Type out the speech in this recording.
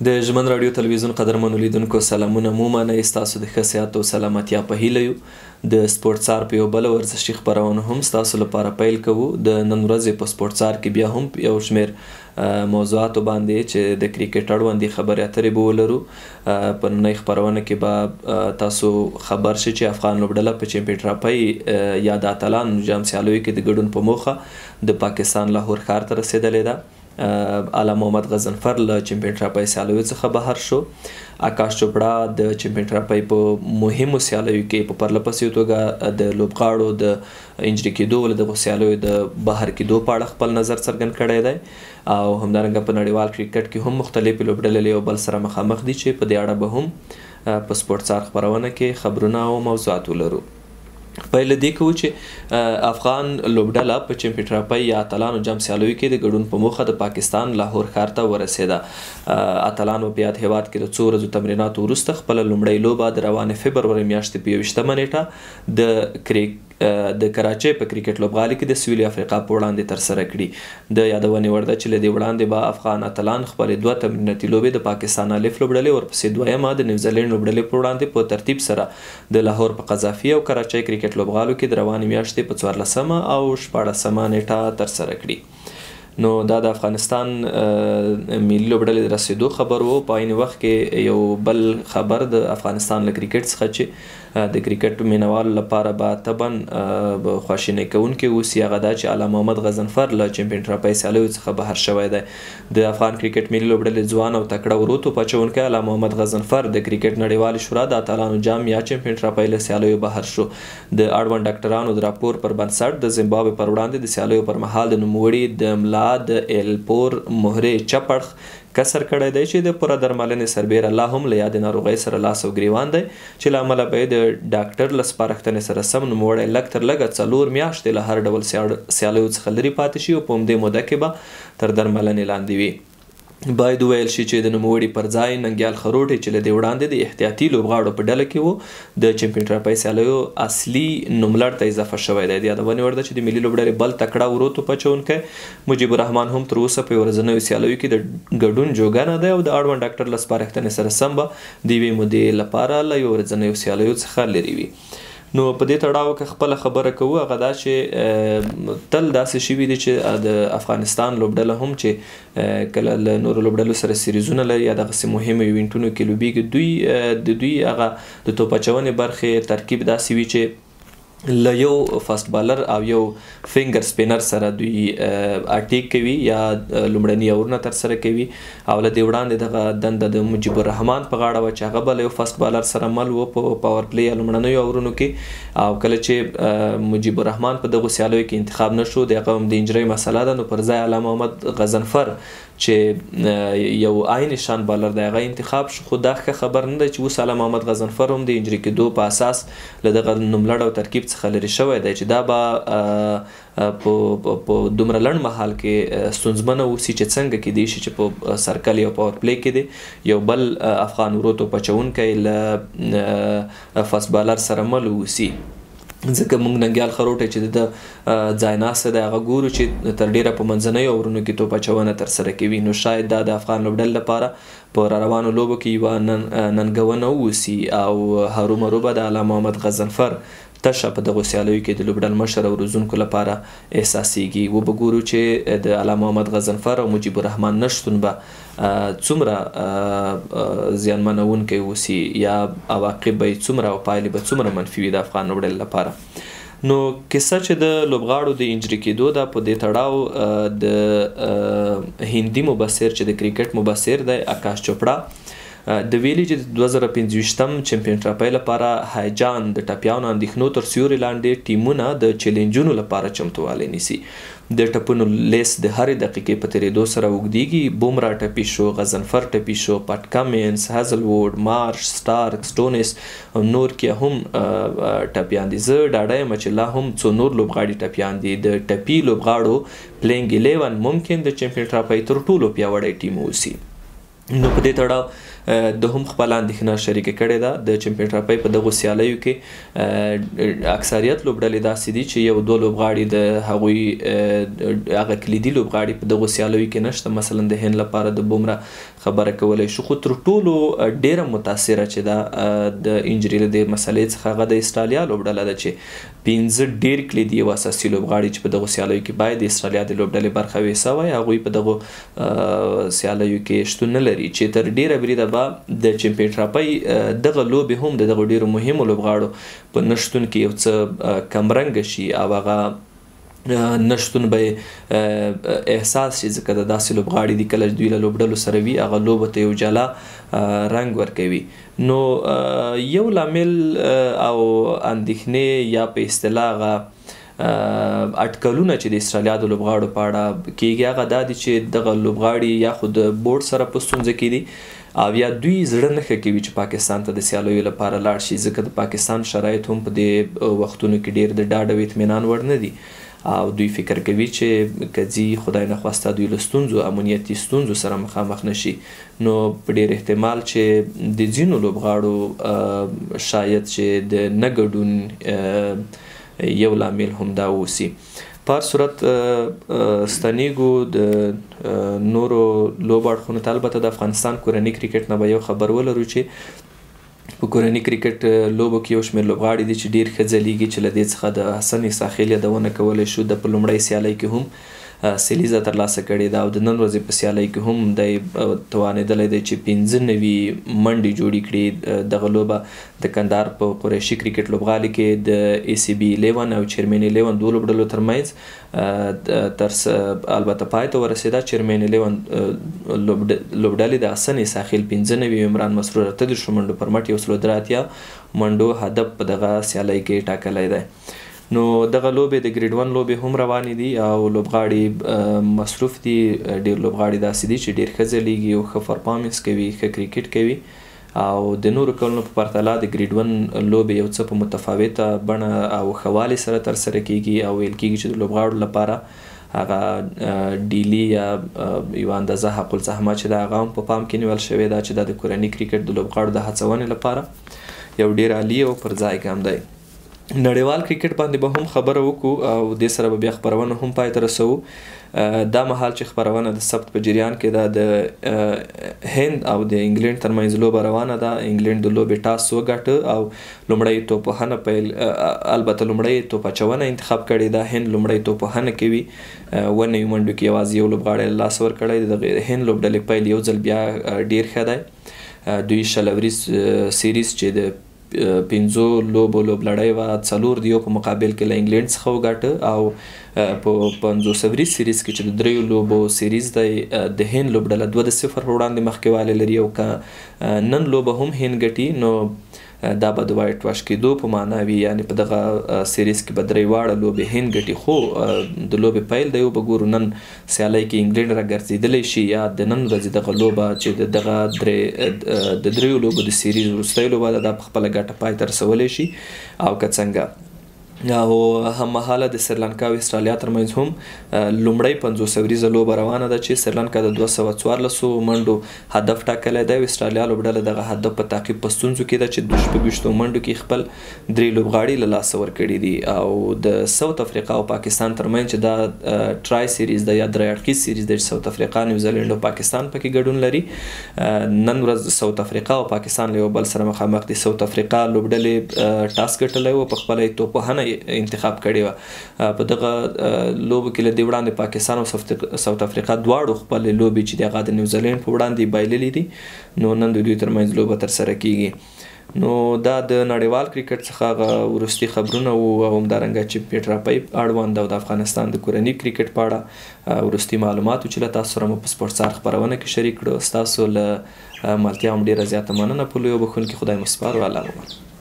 د ژمن رادیو تلویزیون قدرمنو لیدونکو سلامونه مو منئ. ستاسو د ښه صحت او سلامتیا په هیله یو. د سپورټسار په یو بله ورزشي خپرونه هم ستاسو لپاره پیل کوو. د نن ورځې په سپورټسار کې بیا هم یو شمېر موضوعاتو باندې چې د کرکټ اړوندې خبرې اترې به ولرو. په نننۍ خپرونه کې به تاسو خبر شئ چې افغان لوبډله په چمپیون ټرافۍ یا د اتلانو جام سیالیو کې د ګډون په موخه د پاکستان لاهور ښار ته رسېدلې ده. اعلی محمد غضنفر له چمپیون ټرافۍ سیالیو څخه بهر شو. آکاش چوپړا د چمپیون ټرافۍ په مهمو سیالیو کې په پرله پسې توګه د لوبغاړو د انجري کېدو له دغو سیالیو د بهر کېدو په اړه خپل نظر څرګند کړی دی او همدارنګه په نړیوال کرکټ کې هم مختلفې لوبډلې له یو بل سره مخامخ دي چې په دې اړه به هم په سپورټسار خپرونه کې خبرونه او موضوعات ولرو. پیل دې کوو چې افغان لوبډله په چمپیون ټرافۍ یا اتلانو جام سیالیو کې د ګډون په موخه د پاکستان لاهور ښار ته ورسېده. اتلانو په یاد هیواد کې د څو ورځو تمریناتو وروسته خپله لومړۍ لوبه د روانې فبرورۍ میاشتې په 21 نیټه د کراچۍ په کرکټ لوبغالي کې د سویلي افریقا په وړاندې ترسره کړي. د یادونې وړ ده چې له دې وړاندې به افغان اتلان خپلې 2 تمریناتي لوبې د پاکستان الف لوبډلې ورپسې دویمه د نیوزیلینډ لوبډلې په وړاندې په ترتیب سره د لاهور په قذافي او کراچۍ کرکټ لوبغالو کې د روانې میاشتې په 14 او 16 نیټه ترسره کړي. نو دا د افغانستان ملي لوبډلې د رسېدو خبر و. په عین وخت کې یو بل خبر د افغانستان له کرکټ څخه چې د کرکټ مینوالو لپاره به طبعا خواشینی کوونکی اوسي هغه دا چې اعلی محمد غضنفر له چمپیون ټرافۍ سیالیو څخه بهر شوی دی. د افغان کرکټ ملي لوبډلې ځوان او تکړه ورو توپ اچوونکی اعلی محمد غضنفر د کرکټ نړیوالې شورا د اتلانو جام یا چمپیون ټرافۍ له سیالیو بهر شو. د اړوند ډاکټرانو د راپور پر بنسټ د زیمبابوې پر وړاندې د سیالیو پر مهال د نوموړي د ملا د ایلپور مهرې چپړخ کسر کړی دی چې د پوره درملنې سربیره لا هم له یادې ناروغۍ سره لاس او ګریوان دی چې له امله به یې د ډاکټر له سپارښتنې سره سم نوموړی لږ تر لږه 4 میاشتې له هر ډول سیالیو څخه لرې پاتې شي او په همدې موده کې به تر درملنې لاندې وي. باید وویل شي چې د نوموړي پر ځای ننګیال خروټي چې له دې وړاندې د احتیاطي لوبغاړو په ډله کې و د چمپیون ټرافۍ سیالیو اصلي نوملړ ته اضافه شوی دی. د یادونې وړ ده چې د ملي لوبډلې بل تکړه ورو توپ اچوونکی مجیب الرحمن هم تر اوسه په ورځنیو سیالیو کې د ګډون جوګه نه دی او د اړوند ډاکټر له سپارښتنې سره سم به د یوې مودې لپاره له ورځنیو سیالیو څخه لرې وي. نو په دې تړاو کې خپله خبره کوو هغه دا چې تل داسې شوي دي چې د افغانستان لوبډله هم چې کله له نورو لوبډلو سره سیریزونه لري یا دغسې مهمو ایونټونو کې لوبیږي د دوی هغه د توپ اچونې برخې ترکیب داسې وي چې له یو فاست بالر او یو فینګر سپینر سره دوی اټیک کوي یا لومړني اورونه ترسره کوي او له دې وړاندې دغه دنده د مجیب الرحمن په غاړه وه چې هغه به له یو فاست بالر سره مل و په پاور پلی یا لومړنیو اورونو کې. او کله چې مجیب الرحمن په دغو سیالیو کې انتخاب نه شو د هغه هم د انجرۍ مسله ده نو پر ځای اعلی محمد غضنفر چې یو عین شان بالر دی هغه انتخاب شو. خو دا ښه خبر نه دی چې اوس اعلی محمد غضنفر هم د انجري کېدو په اساس له دغه نوملړ او ترکیب څخه لرې شوی دی چې دا به په دومره لنډ مهال کې ستونزمنه اوسي چې څنګه کیدی شي چې په سرکل یا پاور پلی کې دی یو بل افغان ورو توپ اچوونکی له فاست بالر سره مل اوسي. ځکه موږ ننګیال خروټی چې د ځای ناسته دی هغه ګورو چې تر ډیره په منځنیو اورونو کې توپ اچونه ترسره کوي. نو شاید دا د افغان لوبډلې لپاره په روانو لوبو کې یوه ننګونه واوسي او هرومرو به د اعلی محمد غضنفر تشه په دغو سیالیو کې د لوبډل مشر او روزونکو لپاره احساسیږي. و به ګورو چې د اعلی محمد غضنفر او مجیب الرحمن نشتون به څومره زیانمنونکی اوسي یا عواقب به څومره او پایلې به څومره منفي وي د افغان لوبډلې لپاره. نو کیسه چې د لوبغاړو د انجري کېدو ده په دې تړاو د هندي مبصر چې د کرکټ مبصر دی آکاش چوپړا د ویلي چې د 2025 چمپیون ټرافۍ لپاره هایجان د ټپیانو اندېښنو تر سیوري لاندې ټیمونه د چیلنجونو لپاره چمتووالی نیسي. د ټپونو لیست د هرې دقیقې په تېرېدو سره اوږدیږي. بومرا ټپي شو، غضنفر ټپي شو، پټ کمنس، هزلووډ، مارش، سټارک، سټونس او نور کې هم ټپیان دي. زه ډاډه یم چې لا هم څو نور لوبغاړي ټپیان دي. د ټپي لوبغاړو پلینګ 11 ممکن د چمپیون ټرافۍ تر ټولو پیاوړی ټیم اوسي. نو په دې تړاو د هم خپل اندېښنه شریکه کړې ده د چمپیون ټرافۍ په دغو سیالیو کې اکثریت لوبډلې داسې دي چې یو دوه لوبغاړي د هغوی هغه کلیدي لوبغاړي په دغو سیالیو کې نشته. مثلا د هند لپاره د بومره خبره کولی شو، خو تر ټولو ډیره متاثره چې ده د انجري له دې مسلې څخه هغه د استرالیا لوبډله ده چې 15 ډیر کلیدي او اساسي لوبغاړي چې په دغو سیالیو کې باید د استرالیا د لوبډلې برخه ویسه وای هغوی په دغو سیالیو کې شتون نه لري، چې تر ډیره بریده به د چمپیون ټرافۍ دغه لوبې هم د دغو ډیرو مهمو لوبغاړو په نشتون کې یو څه کمرنګه شي او هغه نشتون به احساس شي، ځکه د داسې لوبغاړي دي کله دوی له لوبډلو سره وي هغه لوبو ته یو جلا رنګ ورکوي. نو یو لامل او اندېښنې یا په اصطلاح اټکلونه چې د استرالیا د لوبغاړو په اړه کیږي هغه دا دي چې دغه لوبغاړي یا خو د بورډ سره په ستونزه کې دي او یا دوی زړه نه ښه کوي چې پاکستان ته د سیالیو لپاره لاړ شي، ځکه د پاکستان شرایط هم په دې وختونو کې ډیر د ډاډ او اطمینان وړ نه دي او دوی فکر کوي چې که ځي خدای نخواسته دوی له ستونزو امنیتي ستونزو سره مخامخ نشي. نو په ډیر احتمال چې د ځینو لوبغاړو شاید چې د نه ګډون یو لامل هم دا اوسي. په هر صورت ستنیږو د نورو لوبو اړخونو ته. البته د افغانستان کورني کرکټ نه به یو خبر ولرو چې په کورني کرکټ لوبو کې یو شمېر لوبغاړي دي چې ډېر ښه ځلیږي، چې له دې څخه د حسن اساخیل یادونه کولی شو. د په لومړۍ سیالۍ کې هم سلیزه ترلاسه کړې ده او د نن ورځې په سیالۍ کې هم دی توانېدلی دی چې 15 نوي منډې جوړې کړي. دغه لوبه د کندهار په قریشي کرکټ لوبغالي کې د ای سی بي 11 او چیرمن 11 دوه لوبډلو ترمنځ البته پای ته ورسېده. چیرمن 11 لوبډلې د حسن اساخیل 15 نوي، عمران مسرور 38 منډو پر مټ 183 منډو هدف په دغه سیالۍ کې ټاکلی دی. نو دغه لوبې د ګریډ 1 لوبې هم روانې دي او لوبغاړي مصروف دي. ډیر لوبغاړي داسې دي چې ډیر ښه ځلیږي او ښه پرفارمنس کوي، ښه کرکټ کوي او د نورو کلونو په پرتله د ګریډ 1 لوبې یو څه په متفاوته بڼه او ښه والي سره ترسره کیږي او ویل کیږي چې د لوبغاړو لپاره هغه ډیلي یا یو اندازه حق الزحمه چې د هغه هم په پام کې نیول شوې ده چې دا د کورني کرکټ د لوبغاړو د هڅونې لپاره یو ډیر عالی او پر ځای ګام دی. نړیوال کرکټ باندې به هم خبره وکړو او دې سره به بیا خپرونه هم پای ته رسوو. دا مهال چې خپرونه د سبت په جریان کې ده د هند او د انګلند ترمنځ لوبه روانه ده. انګلند د لوبې ټاس وګاټه او لومړی توپوهنه پیل، البته لومړی توپ اچونه انتخاب کړې ده. هند لومړی توپوهنه کوي، 9 منډو کې یوازې یو لوبغاړی له لاسه ورکړی. د هند لوبډلې پیل یو ځل بیا ډیر ښه دی. دوی شلوريز سیریز چې د 15 لوبو لوبلړۍ وه 4 دیو په مقابل کې له انګلند څخه وګاټه او په 50 سیریز کې چې د 3 لوبو سیریز دی د هند لوبډله 2-0 وړاندې مخکې والی لري او که نن لوبه هم هند ګټي نو دا به د وایټ واش کېدو په معنا وي، یعنې په دغه سیریز کې به 3 واړه لوبې هند ګټي. خو د لوبې پیل دی به ګورو نن سیالۍ کې انګلند راګرځېدلی شي یا د نن ورځې دغه لوبه چې دغه د 3 لوبو د سیریز وروستۍ لوبه ده دا په خپله ګټه پای ته رسولی شي او که څنګه. او هممهاله د سریلانکا او استرالیا ترمنځ هم لومړی 50 سوریزه لوبه روانه ده چې سریلانکا د 214 منډو هدف ټاکلی دی. استرالیا لوبډله دغه هدف په تعقیب په ستونزو کې ده چې 26 منډو کې خپل 3 لوبغاړي له لاسه ورکړي دي. او د ساوث افریقا او پاکستان ترمنځ چې دا ټرای سیریز ده یا درې اړخیز سیریز دی چې ساوث افریقا، نیوزیلند او پاکستان پکې ګډون لري. نن ورځ ساوث افریقا او پاکستان له یو بل سره مخامخ دي. ساوث افریقا لوبډلې ټاس ګټلی و، په خپله توپوهنه انتخاب کړی و. په دغه لوبو کې له دې وړاندې پاکستان او ساوث افریقا دواړو خپلې لوبې چې د هغه د نیوزیلند په وړاندې بایللي دي. نو نن د دوی ترمنځ لوبه ترسره کیږي. نو دا د نړیوال کرکټ څخه هغه وروستي خبرونه وو او همدارنګه چې چمپیون ټرافۍ اړوند او د افغانستان د کورني کرکټ په اړه وروستي معلومات چې له تاسو سره مو په سپورټسار خپرونه کې شریک کړو. ستاسو له ملتیا هم ډېره زیاته مننه. په لویو بخښونکي خدای مو سپارو. الله مو